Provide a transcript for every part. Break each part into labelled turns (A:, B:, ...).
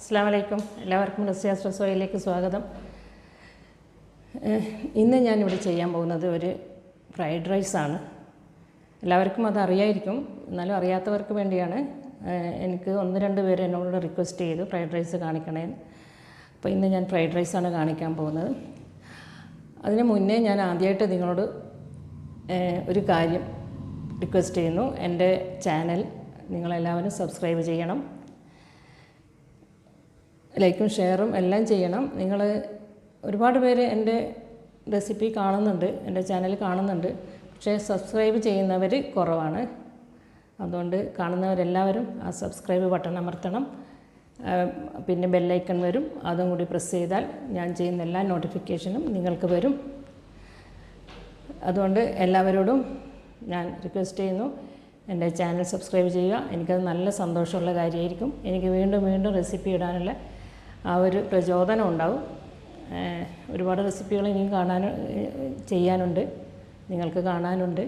A: അസ്സലാമലൈക്കും. എല്ലാവർക്കും റസിയാസ് സ്വാഗതം. ഇന്ന് ഞാനിവിടെ ചെയ്യാൻ പോകുന്നത് ഒരു ഫ്രൈഡ് റൈസാണ്. എല്ലാവർക്കും അത് അറിയായിരിക്കും, എന്നാലും അറിയാത്തവർക്ക് വേണ്ടിയാണ്. എനിക്ക് 1-2 പേര് എന്നോട് റിക്വസ്റ്റ് ചെയ്തു ഫ്രൈഡ് റൈസ് കാണിക്കണേ. അപ്പോൾ ഇന്ന് ഞാൻ ഫ്രൈഡ് റൈസാണ് കാണിക്കാൻ പോകുന്നത്. അതിന് മുന്നേ ഞാൻ ആദ്യമായിട്ട് നിങ്ങളോട് ഒരു കാര്യം റിക്വസ്റ്റ് ചെയ്യുന്നു. എൻ്റെ ചാനൽ നിങ്ങളെല്ലാവരും സബ്സ്ക്രൈബ് ചെയ്യണം, ലൈക്കും ഷെയറും എല്ലാം ചെയ്യണം. നിങ്ങൾ ഒരുപാട് പേര് എൻ്റെ റെസിപ്പി കാണുന്നുണ്ട്, എൻ്റെ ചാനൽ കാണുന്നുണ്ട്, പക്ഷേ സബ്സ്ക്രൈബ് ചെയ്യുന്നവർ കുറവാണ്. അതുകൊണ്ട് കാണുന്നവരെല്ലാവരും ആ സബ്സ്ക്രൈബ് ബട്ടൺ അമർത്തണം. പിന്നെ ബെല്ലൈക്കൺ വരും, അതും കൂടി പ്രസ് ചെയ്താൽ ഞാൻ ചെയ്യുന്ന എല്ലാ നോട്ടിഫിക്കേഷനും നിങ്ങൾക്ക് വരും. അതുകൊണ്ട് എല്ലാവരോടും ഞാൻ റിക്വസ്റ്റ് ചെയ്യുന്നു, എൻ്റെ ചാനൽ സബ്സ്ക്രൈബ് ചെയ്യുക. എനിക്കത് നല്ല സന്തോഷമുള്ള കാര്യമായിരിക്കും. എനിക്ക് വീണ്ടും വീണ്ടും റെസിപ്പി ഇടാനുള്ള ആ ഒരു പ്രചോദനം ഉണ്ടാവും. ഒരുപാട് റെസിപ്പികൾ ഇനിയും ചെയ്യാനുണ്ട്, നിങ്ങൾക്ക് കാണാനുണ്ട്,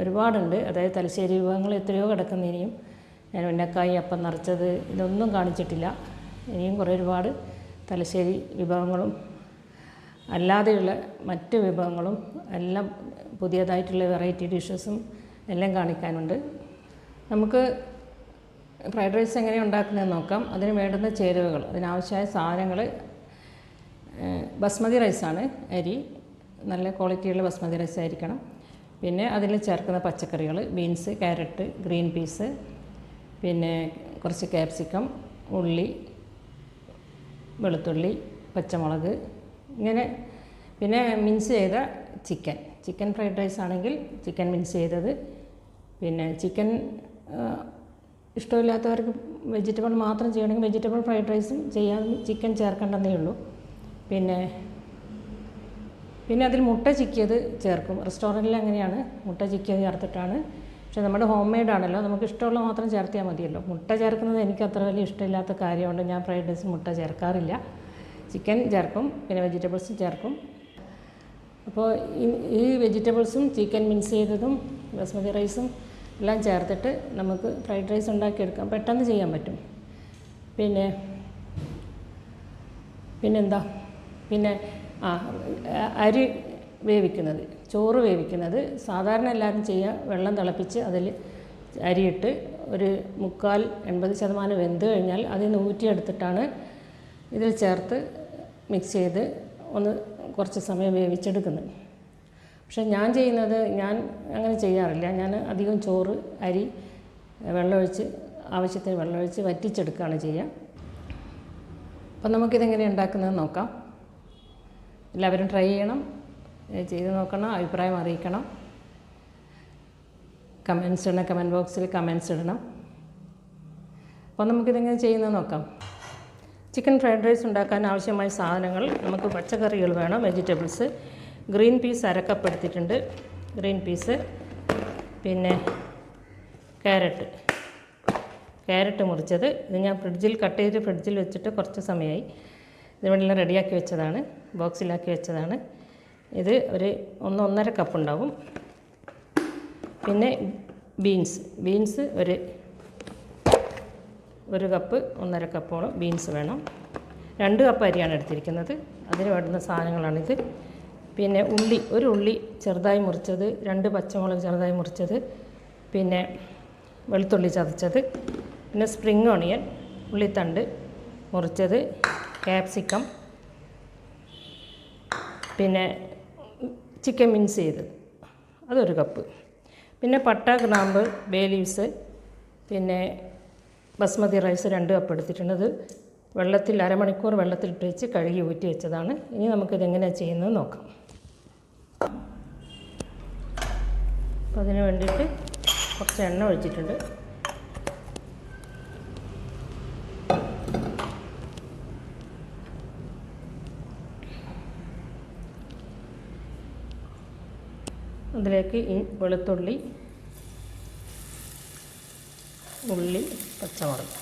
A: ഒരുപാടുണ്ട്. അതായത് തലശ്ശേരി വിഭവങ്ങൾ എത്രയോ കിടക്കുന്ന ഇനിയും. ഞാൻ ഉന്നക്കായി, അപ്പം നിറച്ചത്, ഇതൊന്നും കാണിച്ചിട്ടില്ല. ഇനിയും ഒരുപാട് തലശ്ശേരി വിഭവങ്ങളും അല്ലാതെയുള്ള മറ്റ് വിഭവങ്ങളും എല്ലാം പുതിയതായിട്ടുള്ള വെറൈറ്റി ഡിഷസും എല്ലാം കാണിക്കാനുണ്ട്. നമുക്ക് ഫ്രൈഡ് റൈസ് എങ്ങനെ ഉണ്ടാക്കുന്നതെന്ന് നോക്കാം. അതിന് വേണ്ടുന്ന ചേരുവകൾ, അതിനാവശ്യമായ സാധനങ്ങൾ: ബസ്മതി റൈസാണ് അരി, നല്ല ക്വാളിറ്റിയുള്ള ബസ്മതി റൈസ് ആയിരിക്കണം. പിന്നെ അതിൽ ചേർക്കുന്ന പച്ചക്കറികൾ: ബീൻസ്, ക്യാരറ്റ്, ഗ്രീൻ പീസ്, പിന്നെ കുറച്ച് ക്യാപ്സിക്കം, ഉള്ളി, വെളുത്തുള്ളി, പച്ചമുളക്, ഇങ്ങനെ. പിന്നെ മിൻസ് ചെയ്ത ചിക്കൻ ഫ്രൈഡ് റൈസ് ആണെങ്കിൽ ചിക്കൻ മിൻസ് ചെയ്തത്. പിന്നെ ചിക്കൻ ഇഷ്ടമില്ലാത്തവർക്ക് വെജിറ്റബിൾ മാത്രം ചെയ്യണമെങ്കിൽ വെജിറ്റബിൾ ഫ്രൈഡ് റൈസും ചെയ്യാൻ, ചിക്കൻ ചേർക്കേണ്ടതേ ഉള്ളൂ. പിന്നെ അതിൽ മുട്ട ചിക്കിയത് ചേർക്കും. റെസ്റ്റോറൻറ്റിൽ അങ്ങനെയാണ്, മുട്ട ചിക്കിയത് ചേർത്തിട്ടാണ്. പക്ഷേ നമ്മുടെ ഹോം മെയ്ഡ് ആണല്ലോ, നമുക്ക് ഇഷ്ടമുള്ള മാത്രം ചേർത്തിയാൽ മതിയല്ലോ. മുട്ട ചേർക്കുന്നത് എനിക്ക് അത്ര വലിയ ഇഷ്ടമില്ലാത്ത കാര്യമുണ്ട്. ഞാൻ ഫ്രൈഡ് റൈസ് മുട്ട ചേർക്കാറില്ല. ചിക്കൻ ചേർക്കും, പിന്നെ വെജിറ്റബിൾസും ചേർക്കും. അപ്പോൾ ഈ വെജിറ്റബിൾസും ചിക്കൻ മിക്സ് ചെയ്തതും ബസ്മതി റൈസും എല്ലാം ചേർത്തിട്ട് നമുക്ക് ഫ്രൈഡ് റൈസ് ഉണ്ടാക്കിയെടുക്കാം, പെട്ടെന്ന് ചെയ്യാൻ പറ്റും. പിന്നെന്താ അരി വേവിക്കുന്നത്, ചോറ് വേവിക്കുന്നത് സാധാരണ എല്ലാവരും ചെയ്യുക. വെള്ളം തിളപ്പിച്ച് അതിൽ അരിയിട്ട് ഒരു 80% വെന്ത് കഴിഞ്ഞാൽ അതിൽ നിന്ന് ഊറ്റിയെടുത്തിട്ടാണ് ഇതിൽ ചേർത്ത് മിക്സ് ചെയ്ത് കുറച്ച് സമയം വേവിച്ചെടുക്കുന്നത്. പക്ഷേ ഞാൻ അങ്ങനെ ചെയ്യാറില്ല. ഞാൻ അധികം ചോറ്, അരി ആവശ്യത്തിന് വെള്ളമൊഴിച്ച് വറ്റിച്ചെടുക്കുകയാണ് ചെയ്യുക. അപ്പം നമുക്കിതെങ്ങനെ ഉണ്ടാക്കുന്നതെന്ന് നോക്കാം. എല്ലാവരും ട്രൈ ചെയ്യണം, ചെയ്ത് നോക്കണം, അഭിപ്രായം അറിയിക്കണം. കമൻറ്റ് ബോക്സിൽ കമൻറ്റ്സ് ഇടണം. അപ്പോൾ നമുക്കിതെങ്ങനെ ചെയ്യുന്നത് നോക്കാം. ചിക്കൻ ഫ്രൈഡ് റൈസ് ഉണ്ടാക്കാൻ ആവശ്യമായ സാധനങ്ങൾ: നമുക്ക് പച്ചക്കറികൾ വേണം, വെജിറ്റബിൾസ്. ഗ്രീൻ പീസ് 1/2 കപ്പ് എടുത്തിട്ടുണ്ട്, ഗ്രീൻ പീസ്. പിന്നെ ക്യാരറ്റ് മുറിച്ചത്. ഇത് ഞാൻ കട്ട് ചെയ്ത് ഫ്രിഡ്ജിൽ വെച്ചിട്ട് കുറച്ച് സമയമായി. ഇതിവിടെ റെഡിയാക്കി വെച്ചതാണ്, ബോക്സിലാക്കി വെച്ചതാണ്. ഇത് ഒരു 1-1.5 കപ്പ് ഉണ്ടാവും. പിന്നെ ബീൻസ് ഒരു കപ്പ്, 1.5 കപ്പോളം ബീൻസ് വേണം. 2 കപ്പ് അരിയാണ് എടുത്തിരിക്കുന്നത്. അതിന് വേണ്ടുന്ന സാധനങ്ങളാണിത്. പിന്നെ ഒരു ഉള്ളി ചെറുതായി മുറിച്ചത്, 2 പച്ചമുളക് ചെറുതായി മുറിച്ചത്, പിന്നെ വെളുത്തുള്ളി ചതച്ചത്, പിന്നെ സ്പ്രിംഗ് ഓണിയൻ, ഉള്ളിത്തണ്ട് മുറിച്ചത്, ക്യാപ്സിക്കം, പിന്നെ ചിക്കൻ മിൻസ് ചെയ്തത് അതൊരു കപ്പ്, പിന്നെ പട്ട, ഗ്രാമ്പ്, ബേ ലീവ്സ്, പിന്നെ ബസ്മതി റൈസ് 2 കപ്പ് എടുത്തിട്ടുള്ളത്. അരമണിക്കൂർ വെള്ളത്തിലിട്ട് വെച്ച് കഴുകി ഊറ്റി വെച്ചതാണ്. ഇനി നമുക്കിതെങ്ങനെയാണ് ചെയ്യുന്നത് നോക്കാം. അപ്പോൾ അതിന് വേണ്ടിയിട്ട് കുറച്ച് എണ്ണ ഒഴിച്ചിട്ടുണ്ട്. അതിലേക്ക് വെളുത്തുള്ളി, ഉള്ളി, പച്ചമുളക്,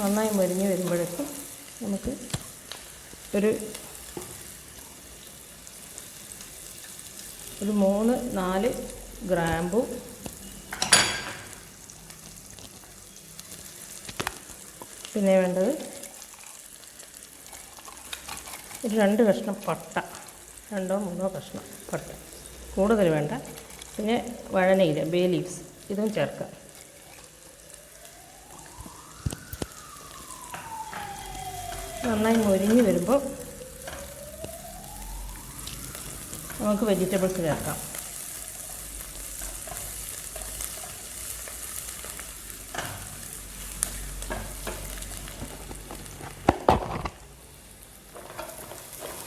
A: നന്നായി മൊരിഞ്ഞ് വരുമ്പോഴേക്കും നമുക്ക് ഒരു ഒരു 3-4 ഗ്രാമ്പു, പിന്നെ വേണ്ടത് ഒരു 2 കഷ്ണം പട്ട, 2-3 കഷ്ണം പട്ട, കൂടുതൽ വേണ്ട. പിന്നെ വഴനയില, ബേ ലീവ്സ്, ഇതും ചേർക്കാം. നന്നായി മൊരിഞ്ഞ് വരുമ്പോൾ നമുക്ക് വെജിറ്റബിൾസ് ചേർക്കാം.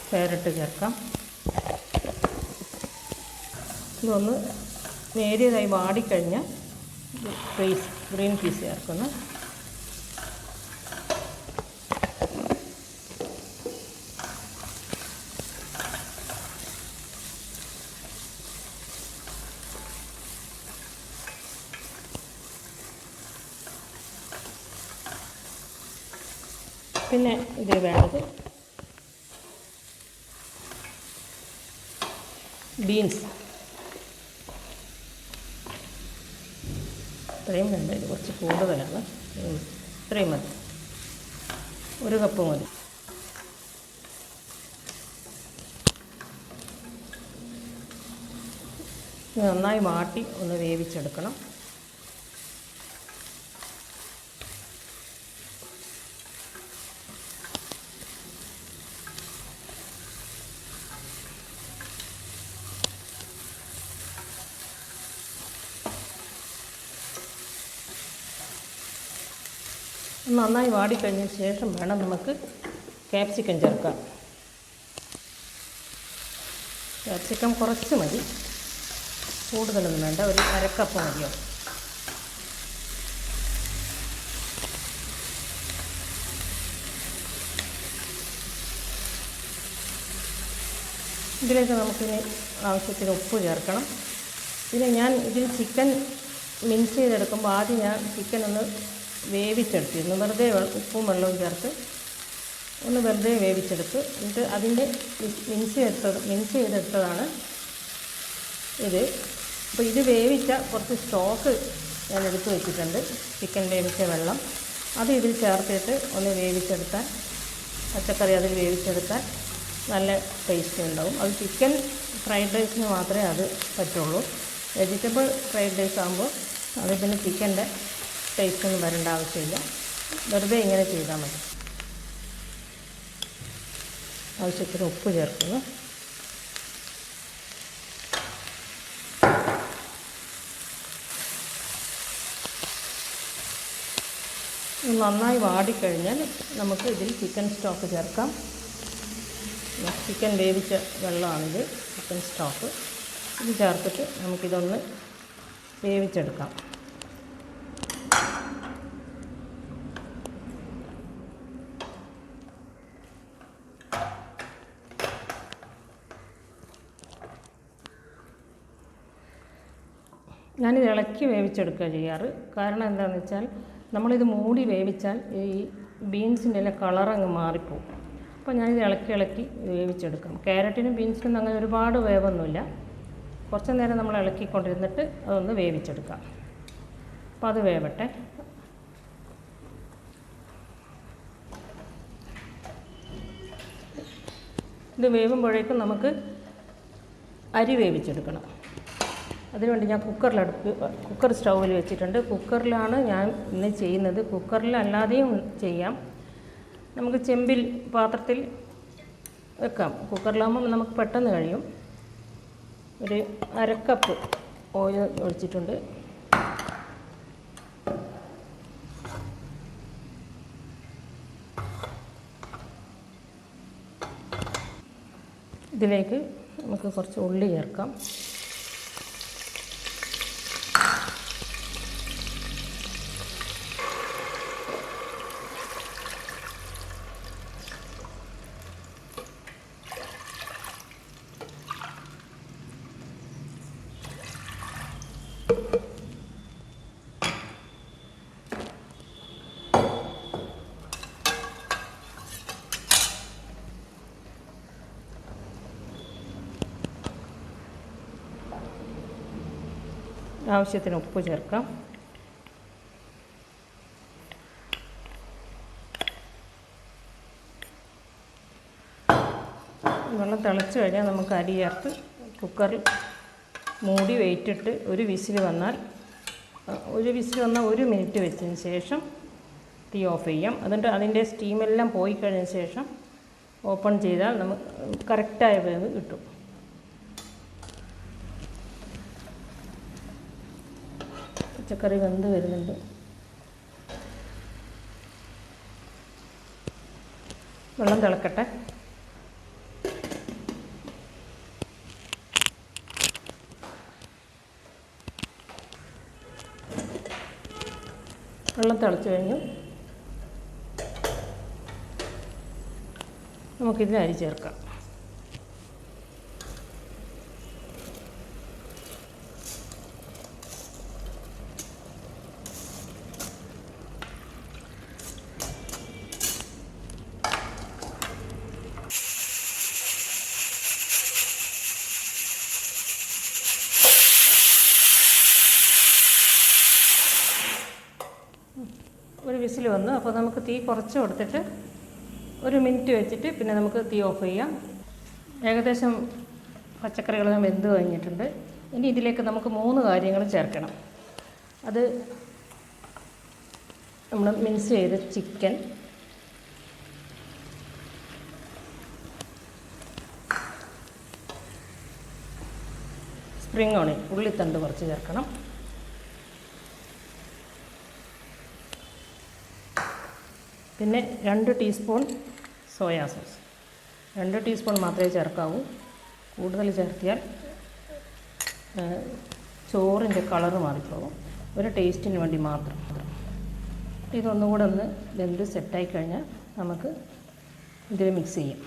A: ക്യാരറ്റ് ചേർക്കാം. ഇതൊന്ന് നേരിയതായി വാടിക്കഴിഞ്ഞാൽ ഗ്രീൻ പീസ് ചേർക്കുന്നു. പിന്നെ ഇത് വേണ്ടത് ബീൻസ്, ഇത്രയും വേണ്ട, ഇത് കുറച്ച് കൂടുതലാണ്. ഇത്രയും മതി, 1 കപ്പ് മതി. നന്നായി വാട്ടി ഒന്ന് വേവിച്ചെടുക്കണം. നന്നായി വാടിക്കഴിഞ്ഞതിന് ശേഷം വേണം നമുക്ക് ക്യാപ്സിക്കം ചേർക്കാം. ക്യാപ്സിക്കം കുറച്ച് മതി, കൂടുതലൊന്നും വേണ്ട, ഒരു 1/2 കപ്പ് മതിയോ. ഇതിലേക്ക് നമുക്കിനി ആവശ്യത്തിന് ഉപ്പ് ചേർക്കണം. പിന്നെ ഞാൻ ഇതിൽ ചിക്കൻ മിക്സ് ചെയ്തെടുക്കുമ്പോൾ ആദ്യം ഞാൻ ചിക്കൻ ഒന്ന് വേവിച്ചെടുത്തിരുന്നു, വെറുതെ ഉപ്പും വെള്ളവും ചേർത്ത് ഒന്ന് വെറുതെ വേവിച്ചെടുത്ത്. എന്നിട്ട് അതിൻ്റെ മിക്സ് ചെയ്തെടുത്തതാണ് ഇത്. അപ്പോൾ ഇത് വേവിച്ച കുറച്ച് സ്റ്റോക്ക് ഞാൻ എടുത്ത് വെച്ചിട്ടുണ്ട്, ചിക്കൻ വേവിച്ച വെള്ളം, അത് ഇതിൽ ചേർത്തിട്ട് ഒന്ന് വേവിച്ചെടുത്താൽ, പച്ചക്കറി അതിൽ വേവിച്ചെടുത്താൽ നല്ല ടേസ്റ്റ് ഉണ്ടാവും. അത് ചിക്കൻ ഫ്രൈഡ് റൈസിന് മാത്രമേ അത് പറ്റുള്ളൂ. വെജിറ്റബിൾ ഫ്രൈഡ് റൈസ് ആകുമ്പോൾ അത് പിന്നെ ചിക്കൻ്റെ ടേസ്റ്റൊന്നും വരേണ്ട ആവശ്യമില്ല, വെറുതെ ഇങ്ങനെ ചെയ്താൽ മതി. ആവശ്യത്തിന് ഉപ്പ് ചേർക്കുന്നു. നന്നായി വാടിക്കഴിഞ്ഞാൽ നമുക്ക് ഇതിൽ ചിക്കൻ സ്റ്റോക്ക് ചേർക്കാം. ചിക്കൻ വേവിച്ച വെള്ളമാണിത്, ചിക്കൻ സ്റ്റോക്ക്. ഇത് ചേർത്തിട്ട് നമുക്കിതൊന്ന് വേവിച്ചെടുക്കാം. ഞാനിത് ഇളക്കി വേവിച്ചെടുക്കുക ചെയ്യാറ്. കാരണം എന്താണെന്ന് വെച്ചാൽ നമ്മളിത് മൂടി വേവിച്ചാൽ ഈ ബീൻസിൻ്റെ എല്ലാം കളറങ്ങ് മാറിപ്പോവും. അപ്പോൾ ഞാനിത് ഇളക്കി വേവിച്ചെടുക്കാം. ക്യാരറ്റിനും ബീൻസിനും അങ്ങനെ ഒരുപാട് വേവൊന്നുമില്ല, കുറച്ച് നേരം നമ്മൾ ഇളക്കിക്കൊണ്ടിരുന്നിട്ട് അതൊന്ന് വേവിച്ചെടുക്കാം. അപ്പോൾ അത് വേവട്ടെ. ഇത് വേവുമ്പോഴേക്കും നമുക്ക് അരി വേവിച്ചെടുക്കണം. അതിനുവേണ്ടി ഞാൻ കുക്കർ സ്റ്റൗവിൽ വെച്ചിട്ടുണ്ട്. കുക്കറിലാണ് ഞാൻ ഇന്ന് ചെയ്യുന്നത്. കുക്കറിലല്ലാതെയും ചെയ്യാം, നമുക്ക് ചെമ്പിൽ പാത്രത്തിൽ വെക്കാം. കുക്കറിലാകുമ്പോൾ നമുക്ക് പെട്ടെന്ന് കഴിയും. ഒരു 1/2 കപ്പ് ഓയിൽ ഒഴിച്ചിട്ടുണ്ട്. ഇതിലേക്ക് നമുക്ക് കുറച്ച് ഉള്ളി ചേർക്കാം. ആവശ്യത്തിന് ഉപ്പ് ചേർക്കാം. വെള്ളം തിളച്ച് കഴിഞ്ഞാൽ നമുക്ക് അരി ചേർത്ത് കുക്കറിൽ മൂടി വെയിറ്റിട്ട് ഒരു വിസിൽ വന്നാൽ 1 മിനിറ്റ് വെച്ചതിന് ശേഷം തീ ഓഫ് ചെയ്യാം. എന്നിട്ട് അതിൻ്റെ സ്റ്റീമെല്ലാം പോയി കഴിഞ്ഞ ശേഷം ഓപ്പൺ ചെയ്താൽ നമുക്ക് കറക്റ്റായ വേവ് കിട്ടും. പച്ചക്കറി വെന്ത് വരുന്നുണ്ട്. വെള്ളം തിളക്കട്ടെ. വെള്ളം തിളച്ച് കഴിഞ്ഞു. നമുക്കിതിൽ അരി ചേർക്കാം. ഒരു വിസിൽ വന്നു. അപ്പോൾ നമുക്ക് തീ കുറച്ച് കൊടുത്തിട്ട് 1 മിനിറ്റ് വെച്ചിട്ട് പിന്നെ നമുക്ക് തീ ഓഫ് ചെയ്യാം. ഏകദേശം പച്ചക്കറികളെല്ലാം വെന്ത് കഴിഞ്ഞിട്ടുണ്ട്. ഇനി ഇതിലേക്ക് നമുക്ക് 3 കാര്യങ്ങൾ ചേർക്കണം. അത് നമ്മൾ മിക്സ് ചെയ്ത് ചിക്കൻ, സ്പ്രിംഗ് ഓണിയൻ ഉള്ളിത്തണ്ട് കുറച്ച് ചേർക്കണം, പിന്നെ 2 ടീസ്പൂൺ സോയാ സോസ്. 2 ടീസ്പൂൺ മാത്രമേ ചേർക്കാവൂ. കൂടുതൽ ചേർത്തിയാൽ ചോറിൻ്റെ കളറ് മാറിപ്പോകും. ഒരു ടേസ്റ്റിന് വേണ്ടി മാത്രം. ഇതൊന്നും കൂടെ ഒന്ന് വെന്ത് സെറ്റായി കഴിഞ്ഞാൽ നമുക്ക് ഇതിൽ മിക്സ് ചെയ്യാം.